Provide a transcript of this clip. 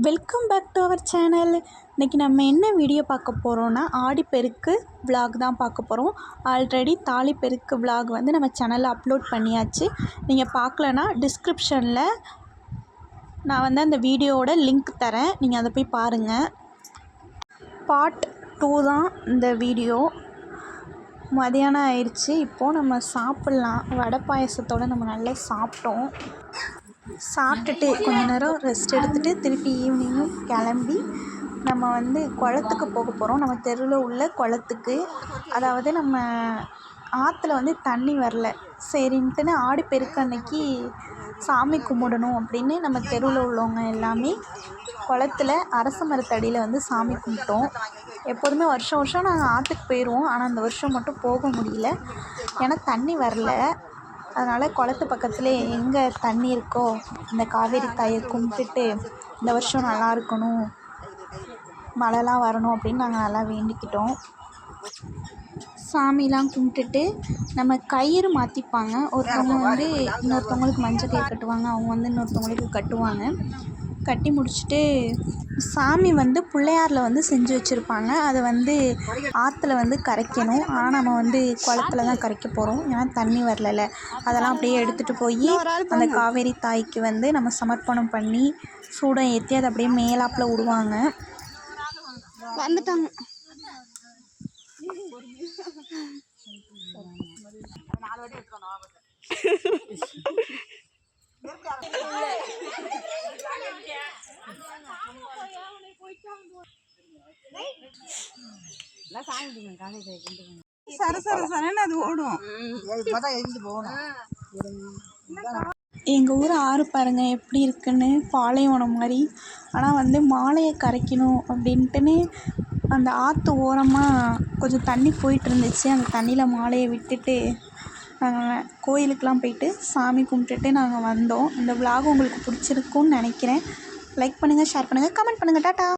Welcome back to our channel. இன்றைக்கி நம்ம என்ன வீடியோ பார்க்க போகிறோன்னா ஆடிப்பெருக்கு விலாக் தான் பார்க்க போகிறோம். ஆல்ரெடி தாலிப்பெருக்கு விலாக் வந்து நம்ம சேனலில் அப்லோட் பண்ணியாச்சு. நீங்கள் பார்க்கலன்னா டிஸ்கிரிப்ஷனில் நான் வந்து அந்த வீடியோவோட லிங்க் தரேன், நீங்கள் அதை போய் பாருங்கள். பார்ட் 2 தான் இந்த வீடியோ. மதியானம் ஆயிடுச்சு, இப்போது நம்ம சாப்பிட்லாம். வடை பாயசத்தோடு நம்ம நல்லா சாப்பிட்டோம். சாப்பிட்டுட்டு கொஞ்ச நேரம் ரெஸ்ட் எடுத்துகிட்டு திருப்பி ஈவினிங்கும் கிளம்பி நம்ம வந்து குளத்துக்கு போக போகிறோம். நம்ம தெருவில் உள்ள குளத்துக்கு. அதாவது நம்ம ஆற்றுல வந்து தண்ணி வரல, சரின்ட்டுன்னு ஆடிப்பெருக்கு அன்னைக்கு சாமி கும்பிடணும் அப்படின்னு நம்ம தெருவில் உள்ளவங்க எல்லாமே குளத்துல அரச மரத்தடியில் வந்து சாமி கும்பிட்டோம். எப்போதுமே வருஷம் வருஷம் நாங்கள் ஆற்றுக்கு போயிடுவோம், ஆனால் அந்த வருஷம் மட்டும் போக முடியல, ஏன்னா தண்ணி வரல. அதனால் குளத்து பக்கத்தில் எங்கே தண்ணி இருக்கோ இந்த காவேரி தாயை கும்பிட்டுட்டு இந்த வருஷம் நல்லா இருக்கணும், மழைலாம் வரணும் அப்படின்னு நாங்கள் நல்லா வேண்டிக்கிட்டோம். சாமிலாம் கும்பிட்டுட்டு நம்ம கயிறு மாற்றிப்பாங்க. ஒருத்தவங்க வந்து இன்னொருத்தவங்களுக்கு மஞ்சள் கயிறு கட்டுவாங்க, அவங்க வந்து இன்னொருத்தவங்களுக்கு கட்டுவாங்க. கட்டி முடிச்சுட்டு சாமி வந்து பிள்ளையாரில் வந்து செஞ்சு வச்சுருப்பாங்க. அதை வந்து ஆற்றுல வந்து கரைக்கணும். ஆனால் நம்ம வந்து குளத்துல தான் கரைக்க போகிறோம், ஏன்னா தண்ணி வரல. அதெல்லாம் அப்படியே எடுத்துகிட்டு போய் அந்த காவேரி தாய்க்கு வந்து நம்ம சமர்ப்பணம் பண்ணி சூடம் ஏற்றி அதை அப்படியே மேலாப்பில் விடுவாங்க. வந்துட்டாங்க. அது ஓடும். எங்கள் ஊர் ஆறு பாருங்கள் எப்படி இருக்குன்னு, பாலைவனம் மாதிரி. ஆனால் வந்து மாலையை கரைக்கணும் அப்படின்ட்டுன்னு அந்த ஆற்று ஓரமாக கொஞ்சம் தண்ணி போயிட்டு இருந்துச்சு. அந்த தண்ணியில் மாலையை விட்டுட்டு நாங்கள் கோயிலுக்கெலாம் போயிட்டு சாமி கும்பிட்டுட்டு நாங்கள் வந்தோம். இந்த விலாக் உங்களுக்கு பிடிச்சிருக்குன்னு நினைக்கிறேன். லைக் பண்ணுங்கள், ஷேர் பண்ணுங்கள், கமெண்ட் பண்ணுங்கள். டாட்டா.